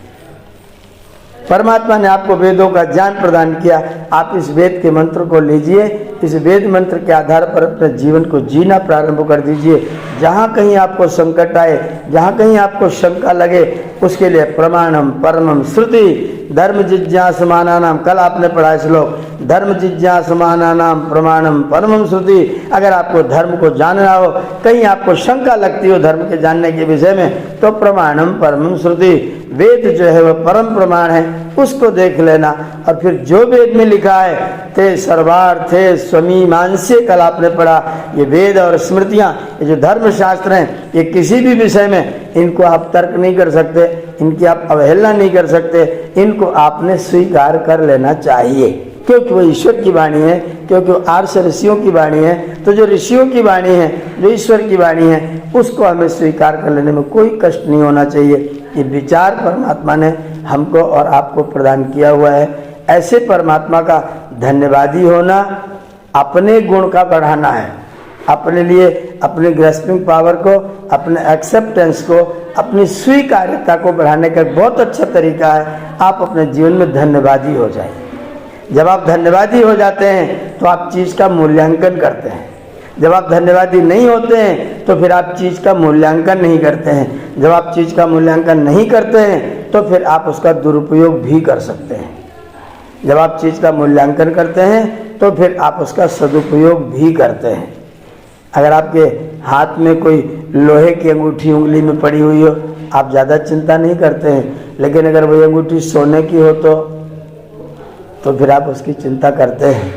परमात्मा ने आपको वेदों का ज्ञान प्रदान किया। आप इस वेद के मंत्र को लीजिए, इस वेद मंत्र के आधार पर अपने जीवन को जीना प्रारंभ कर दीजिए। जहाँ कहीं आपको संकट आए, जहाँ कहीं आपको शंका लगे, उसके लिए प्रमाणम परमम श्रुति धर्म जिज्ञासमानानाम, कल आपने पढ़ा श्लोक, धर्म जिज्ञासमानानाम प्रमाणम परमम श्रुति। अगर आपको धर्म को जानना हो, कहीं आपको शंका लगती हो धर्म के जानने के विषय में, तो प्रमाणम परमम श्रुति, वेद जो है वह परम प्रमाण है, उसको देख लेना। और फिर जो वेद में लिखा है, ते सर्वार्थे स्वमीमांसे, कल आपने पढ़ा, ये वेद और स्मृतियाँ, ये जो धर्म शास्त्र हैं, ये किसी भी विषय में इनको आप तर्क नहीं कर सकते, इनकी आप अवहेलना नहीं कर सकते, इनको आपने स्वीकार कर लेना चाहिए, क्योंकि वो ईश्वर की वाणी है, क्योंकि वो आर्ष ऋषियों की वाणी है। तो जो ऋषियों की वाणी है, जो ईश्वर की वाणी है, उसको हमें स्वीकार कर लेने में कोई कष्ट नहीं होना चाहिए। ये विचार परमात्मा ने हमको और आपको प्रदान किया हुआ है। ऐसे परमात्मा का धन्यवादी होना, अपने गुण का बढ़ाना है, अपने लिए अपनी ग्रेस्पिंग पावर को, अपने एक्सेप्टेंस को, अपनी स्वीकार्यता को बढ़ाने का एक बहुत अच्छा तरीका है, आप अपने जीवन में धन्यवादी हो जाए। जब आप धन्यवादी हो जाते हैं तो आप चीज़ का मूल्यांकन करते हैं। जब आप धन्यवादी नहीं होते हैं तो फिर आप चीज़ का मूल्यांकन नहीं करते हैं। जब आप चीज़ का मूल्यांकन नहीं करते हैं तो फिर आप उसका दुरुपयोग भी कर सकते हैं। जब आप चीज़ का मूल्यांकन करते हैं तो फिर आप उसका सदुपयोग भी करते हैं। अगर आपके हाथ में कोई लोहे की अंगूठी उंगली में पड़ी हुई हो, आप ज़्यादा चिंता नहीं करते हैं, लेकिन अगर वही अंगूठी सोने की हो तो फिर आप उसकी चिंता करते हैं।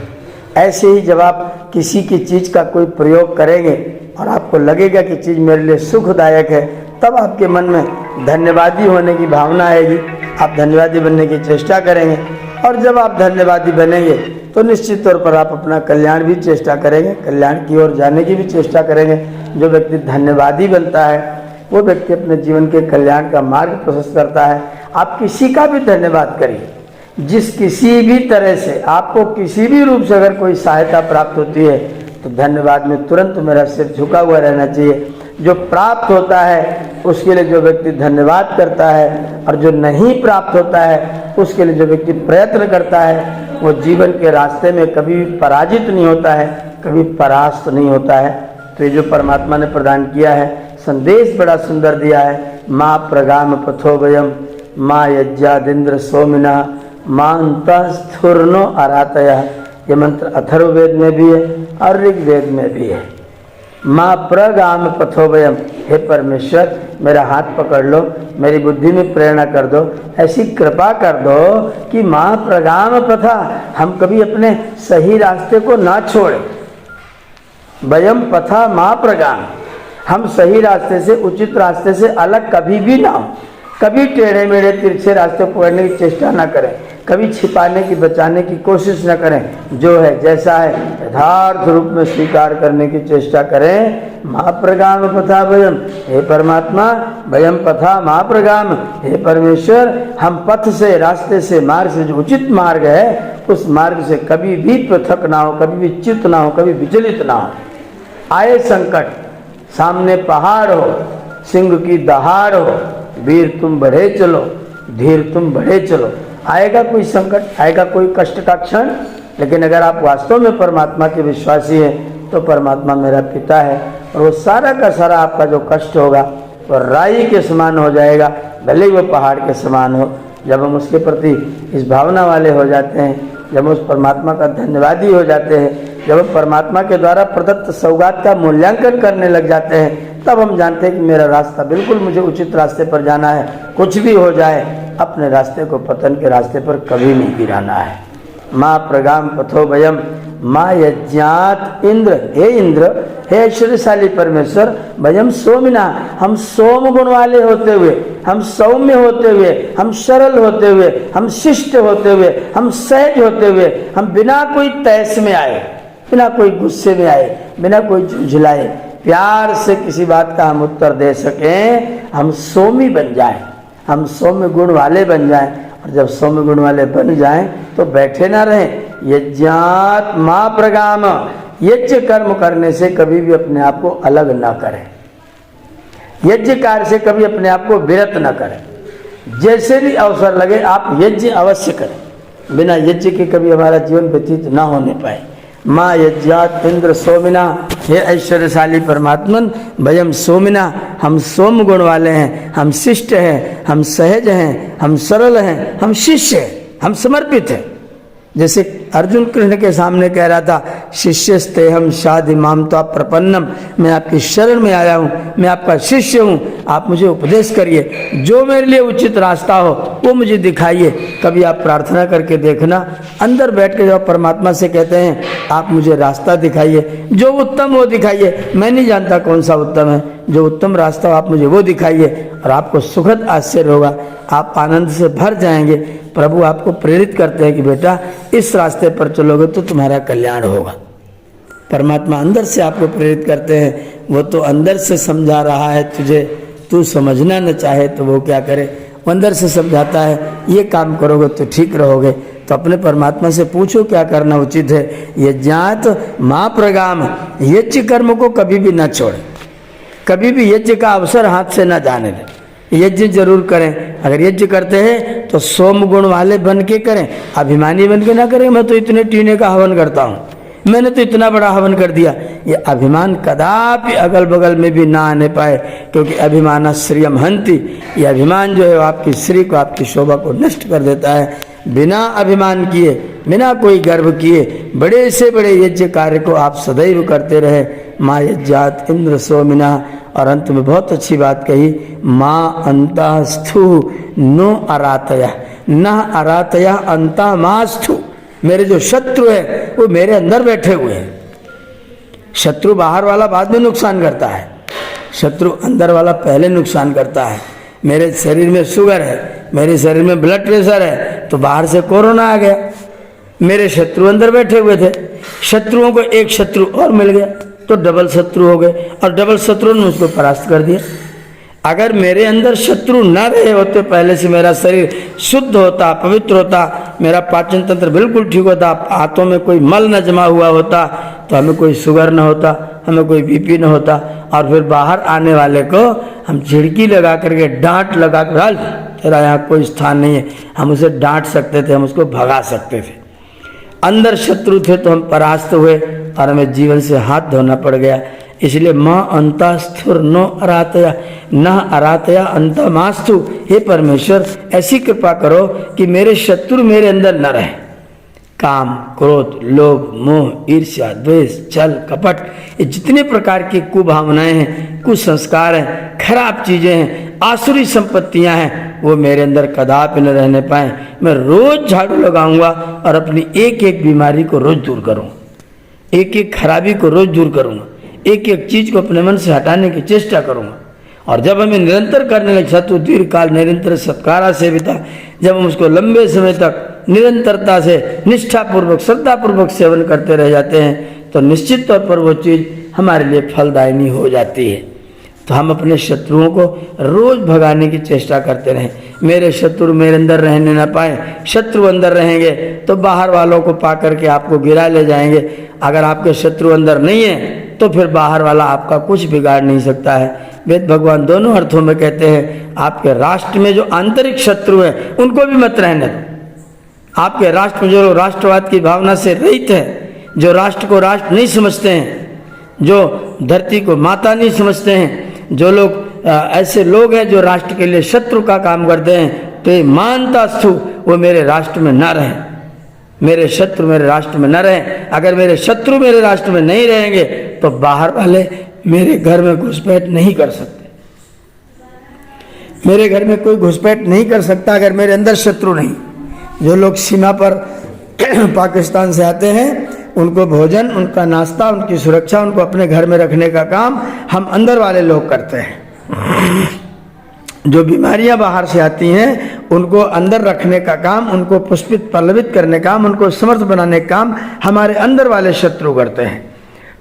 ऐसे ही जब आप किसी की चीज़ का कोई प्रयोग करेंगे और आपको लगेगा कि चीज़ मेरे लिए सुखदायक है, तब आपके मन में धन्यवादी होने की भावना आएगी, आप धन्यवादी बनने की चेष्टा करेंगे। और जब आप धन्यवादी बनेंगे तो निश्चित तौर पर आप अपना कल्याण भी चेष्टा करेंगे, कल्याण की ओर जाने की भी चेष्टा करेंगे। जो व्यक्ति धन्यवादी बनता है वो व्यक्ति अपने जीवन के कल्याण का मार्ग प्रशस्त करता है। आप किसी का भी धन्यवाद करिए, जिस किसी भी तरह से आपको किसी भी रूप से अगर कोई सहायता प्राप्त होती है तो धन्यवाद में तुरंत मेरा सिर झुका हुआ रहना चाहिए। जो प्राप्त होता है उसके लिए जो व्यक्ति धन्यवाद करता है, और जो नहीं प्राप्त होता है उसके लिए जो व्यक्ति प्रयत्न करता है, वो जीवन के रास्ते में कभी भी पराजित नहीं होता है, कभी परास्त नहीं होता है। तो ये जो परमात्मा ने प्रदान किया है संदेश बड़ा सुंदर दिया है। माँ प्रगाम पथोभयम माँ यज्ञादिंद्र सोमिना माँ अंतःस्थूर्णो आरातया। ये मंत्र अथर्ववेद में भी है और ऋग्वेद में भी है। माँ प्रगाम पथोभयम, हे परमेश्वर मेरा हाथ पकड़ लो, मेरी बुद्धि में प्रेरणा कर दो, ऐसी कृपा कर दो कि माँ प्रगाम पथा, हम कभी अपने सही रास्ते को ना छोड़ें। वयम पथा माँ प्रगाम, हम सही रास्ते से, उचित रास्ते से अलग कभी भी ना हो। कभी टेढ़े मेढ़े तिरछे रास्ते पकड़ने की चेष्टा ना करें, कभी छिपाने की बचाने की कोशिश न करें। जो है जैसा है यथार्थ रूप में स्वीकार करने की चेष्टा करें। महाप्रगाम पथा भयम, हे परमात्मा भयम पथा महाप्रगाम, हे परमेश्वर हम पथ से, रास्ते से, मार्ग से, जो उचित मार्ग है उस मार्ग से कभी भी पृथक ना हो, कभी भी च्युत ना हो, कभी विचलित ना हो। आए संकट, सामने पहाड़ हो, सिंह की दहाड़ हो, वीर तुम बढ़े चलो, धीर तुम बढ़े चलो। आएगा कोई संकट, आएगा कोई कष्ट का क्षण, लेकिन अगर आप वास्तव में परमात्मा के विश्वासी हैं तो परमात्मा मेरा पिता है, और वो सारा का सारा आपका जो कष्ट होगा वो राई के समान हो जाएगा, भले ही वो पहाड़ के समान हो। जब हम उसके प्रति इस भावना वाले हो जाते हैं, जब हम उस परमात्मा का धन्यवादी हो जाते हैं, जब हम परमात्मा के द्वारा प्रदत्त सौगात का मूल्यांकन करने लग जाते हैं, तब हम जानते हैं कि मेरा रास्ता बिल्कुल मुझे उचित रास्ते पर जाना है। कुछ भी हो जाए अपने रास्ते को पतन के रास्ते पर कभी नहीं गिराना है। माँ प्रगाम पथो भयम माँ यज्ञात इंद्र, हे इंद्र, हे ऐश्वर्यशाली परमेश्वर, भयम सोमिना, हम सोम गुण वाले होते हुए, हम सौम्य होते हुए, हम सरल होते हुए, हम शिष्ट होते हुए, हम सहज होते हुए, हम बिना कोई तैस में आए, बिना कोई गुस्से में आए, बिना कोई झुंझलाए, प्यार से किसी बात का हम उत्तर दे सकें, हम सोमी बन जाएं, हम सौम्य गुण वाले बन जाएं। और जब सौम्य गुण वाले बन जाएं तो बैठे ना रहें। यज्ञात माँ प्रगाम, यज्ञ कर्म करने से कभी भी अपने आप को अलग ना करें, यज्ञ कार्य से कभी अपने आप को विरत न करें। जैसे भी अवसर लगे आप यज्ञ अवश्य करें, बिना यज्ञ के कभी हमारा जीवन व्यतीत ना होने पाए। माँ यज्ञात इंद्र सोमिना, हे ऐश्वर्यशाली परमात्मन भयम सोमिना, हम सोम गुण वाले हैं, हम शिष्ट हैं, हम सहज हैं, हम सरल हैं, हम शिष्य हैं, हम समर्पित हैं। जैसे अर्जुन कृष्ण के सामने कह रहा था, शिष्यस्ते हम शाधि माम तो प्रपन्नम, मैं आपकी शरण में आया हूँ, मैं आपका शिष्य हूँ, आप मुझे उपदेश करिए, जो मेरे लिए उचित रास्ता हो वो मुझे दिखाइए। कभी आप प्रार्थना करके देखना, अंदर बैठ के जब परमात्मा से कहते हैं आप मुझे रास्ता दिखाइए, जो उत्तम वो दिखाइए, मैं नहीं जानता कौन सा उत्तम है, जो उत्तम रास्ता आप मुझे वो दिखाइए, और आपको सुखद आश्चर्य होगा, आप आनंद से भर जाएंगे। प्रभु आपको प्रेरित करते हैं कि बेटा इस रास्ते पर चलोगे तो तुम्हारा कल्याण होगा। परमात्मा अंदर से आपको प्रेरित करते हैं, वो तो अंदर से समझा रहा है तुझे, तू समझना न चाहे तो वो क्या करे, वो अंदर से समझाता है ये काम करोगे तो ठीक रहोगे। तो अपने परमात्मा से पूछो क्या करना उचित है। ये ज्ञात माँ प्रगाम, यज्ञ कर्म को कभी भी न छोड़े, कभी भी यज्ञ का अवसर हाथ से न जाने दें। यज्ञ जरूर करें, अगर यज्ञ करते हैं तो सोम गुण वाले बन के करें, अभिमानी बन के ना करें। मैं तो इतने टीने का हवन करता हूँ, मैंने तो इतना बड़ा हवन कर दिया, ये अभिमान कदापि अगल बगल में भी ना आने पाए, क्योंकि अभिमान श्रियम हंति, ये अभिमान जो है वो आपकी श्री को, आपकी शोभा को नष्ट कर देता है। बिना अभिमान किए, बिना कोई गर्व किए बड़े से बड़े यज्ञ कार्य को आप सदैव करते रहे। माँ यज्ञात इंद्र सोमिना, और अंत में बहुत अच्छी बात कही, माँ अंतास्थु नो अरातया, न अरातया अंता मास्थु। मेरे जो शत्रु है वो मेरे अंदर बैठे हुए हैं। शत्रु बाहर वाला बाद में नुकसान करता है, शत्रु अंदर वाला पहले नुकसान करता है। मेरे शरीर में शुगर है, मेरे शरीर में ब्लड प्रेशर है, तो बाहर से कोरोना आ गया, मेरे शत्रु अंदर बैठे हुए थे, शत्रुओं को एक शत्रु और मिल गया तो डबल शत्रु हो गए, और डबल शत्रु ने उसको परास्त कर दिया। अगर मेरे अंदर शत्रु न रहे होते, पहले से मेरा शरीर शुद्ध होता, पवित्र होता, मेरा पाचन तंत्र बिल्कुल ठीक होता, हाथों में कोई मल न जमा हुआ होता, तो हमें कोई शुगर न होता, हमें कोई बीपी न होता, और फिर बाहर आने वाले को हम झिड़की लगा करके, डांट लगा कर, हल तेरा यहाँ कोई स्थान नहीं है, हम उसे डांट सकते थे, हम उसको भगा सकते थे। अंदर शत्रु थे तो हम परास्त हुए और हमें जीवन से हाथ धोना पड़ गया। इसलिए माँ अंतास्थुर नो अरातया, न अरातया अंतमास्तु। हे परमेश्वर, ऐसी कृपा करो कि मेरे शत्रु मेरे अंदर न रहे। काम, क्रोध, लोभ, मोह, ईर्ष्या, द्वेष, छल, कपट, ये जितने प्रकार की कुभावनाएं हैं, कुसंस्कार हैं, खराब चीजें हैं, आसुरी संपत्तियां हैं, वो मेरे अंदर कदापि न रहने पाए। मैं रोज झाड़ू लगाऊंगा और अपनी एक एक बीमारी को रोज दूर करूंगा, एक एक खराबी को रोज दूर करूंगा, एक एक चीज को अपने मन से हटाने की चेष्टा करूंगा। और जब हमें निरंतर करने लगे, सत्व दीर्घ काल निरंतर सत्कारा सेविता, जब हम उसको लंबे समय तक निरंतरता से निष्ठापूर्वक श्रद्धापूर्वक सेवन करते रह जाते हैं, तो निश्चित तौर पर वो चीज़ हमारे लिए फलदायिनी हो जाती है। तो हम अपने शत्रुओं को रोज भगाने की चेष्टा करते रहें। मेरे शत्रु मेरे अंदर रहने ना पाए। शत्रु अंदर रहेंगे तो बाहर वालों को पा करके आपको गिरा ले जाएंगे। अगर आपके शत्रु अंदर नहीं है तो फिर बाहर वाला आपका कुछ बिगाड़ नहीं सकता है। वेद भगवान दोनों अर्थों में कहते हैं, आपके राष्ट्र में जो आंतरिक शत्रु है उनको भी मत रहने दो। आपके राष्ट्र में जो लोग राष्ट्रवाद की भावना से रहित हैं, जो राष्ट्र को राष्ट्र नहीं समझते हैं, जो धरती को माता नहीं समझते हैं, जो लोग ऐसे लोग हैं जो राष्ट्र के लिए शत्रु का काम करते हैं, तो ये मानतास्थु वो मेरे राष्ट्र में न रहें, मेरे शत्रु मेरे राष्ट्र में न रहें। अगर मेरे शत्रु मेरे राष्ट्र में नहीं रहेंगे तो बाहर वाले मेरे घर में घुसपैठ नहीं कर सकते। मेरे घर में कोई घुसपैठ नहीं कर सकता अगर मेरे अंदर शत्रु नहीं। जो लोग सीमा पर पाकिस्तान से आते हैं, उनको भोजन, उनका नाश्ता, उनकी सुरक्षा, उनको अपने घर में रखने का काम हम अंदर वाले लोग करते हैं। जो बीमारियां बाहर से आती हैं उनको अंदर रखने का काम, उनको पुष्पित पल्लवित करने का काम, उनको समर्थ बनाने का काम हमारे अंदर वाले शत्रु करते हैं।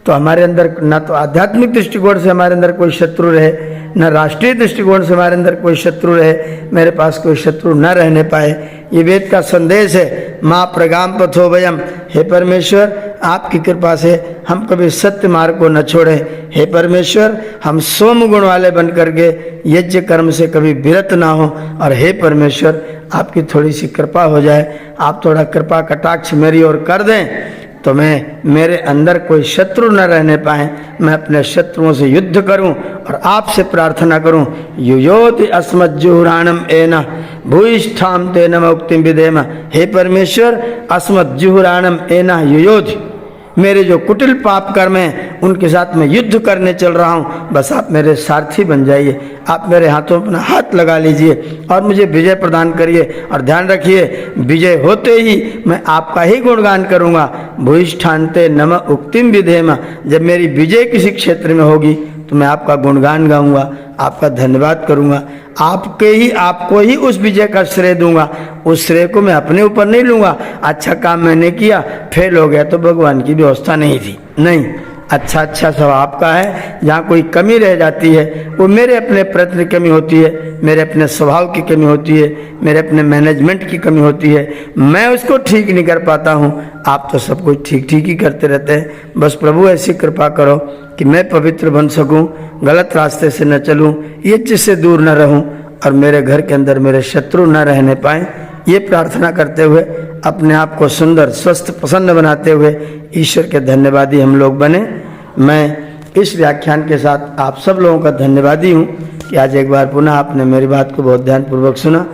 तो हमारे अंदर न तो आध्यात्मिक दृष्टिकोण से हमारे अंदर कोई शत्रु रहे, न राष्ट्रीय दृष्टिकोण से हमारे अंदर कोई शत्रु रहे, मेरे पास कोई शत्रु न रहने पाए। ये वेद का संदेश है। माँ प्रगाम पथो वयम, हे परमेश्वर आपकी कृपा से हम कभी सत्य मार्ग को न छोड़े। हे परमेश्वर हम सोम गुण वाले बन करके यज्ञ कर्म से कभी विरत ना हो। और हे परमेश्वर आपकी थोड़ी सी कृपा हो जाए, आप थोड़ा कृपा कटाक्ष मेरी ओर कर दें तो मैं, मेरे अंदर कोई शत्रु न रहने पाए, मैं अपने शत्रुओं से युद्ध करूं और आपसे प्रार्थना करूं। युयोति अस्मज्जुहुराणम एना भूयिष्ठाम तेन मुक्तिम विदेम। हे परमेश्वर अस्मज्जुहुराणम एना युयोति, मेरे जो कुटिल पाप कर्म हैं उनके साथ मैं युद्ध करने चल रहा हूँ, बस आप मेरे सारथी बन जाइए, आप मेरे हाथों में अपना हाथ लगा लीजिए और मुझे विजय प्रदान करिए। और ध्यान रखिए, विजय होते ही मैं आपका ही गुणगान करूँगा। भूयिष्ठान्ते नम उक्तिम विधेम, जब मेरी विजय किसी क्षेत्र में होगी तो मैं आपका गुणगान गाऊंगा, आपका धन्यवाद करूंगा, आपको ही उस विजय का श्रेय दूंगा। उस श्रेय को मैं अपने ऊपर नहीं लूंगा। अच्छा काम मैंने किया, फेल हो गया तो भगवान की व्यवस्था नहीं थी, नहीं, अच्छा सब आपका है। जहाँ कोई कमी रह जाती है वो मेरे अपने प्रयत्न की कमी होती है, मेरे अपने स्वभाव की कमी होती है, मेरे अपने मैनेजमेंट की कमी होती है, मैं उसको ठीक नहीं कर पाता हूँ। आप तो सब कुछ ठीक ही करते रहते हैं। बस प्रभु ऐसी कृपा करो कि मैं पवित्र बन सकूं, गलत रास्ते से न चलूं, इज्जत से दूर न रहूं और मेरे घर के अंदर मेरे शत्रु न रहने पाएं। ये प्रार्थना करते हुए अपने आप को सुंदर, स्वस्थ, प्रसन्न बनाते हुए ईश्वर के धन्यवादी हम लोग बने। मैं इस व्याख्यान के साथ आप सब लोगों का धन्यवादी हूँ कि आज एक बार पुनः आपने मेरी बात को बहुत ध्यानपूर्वक सुना।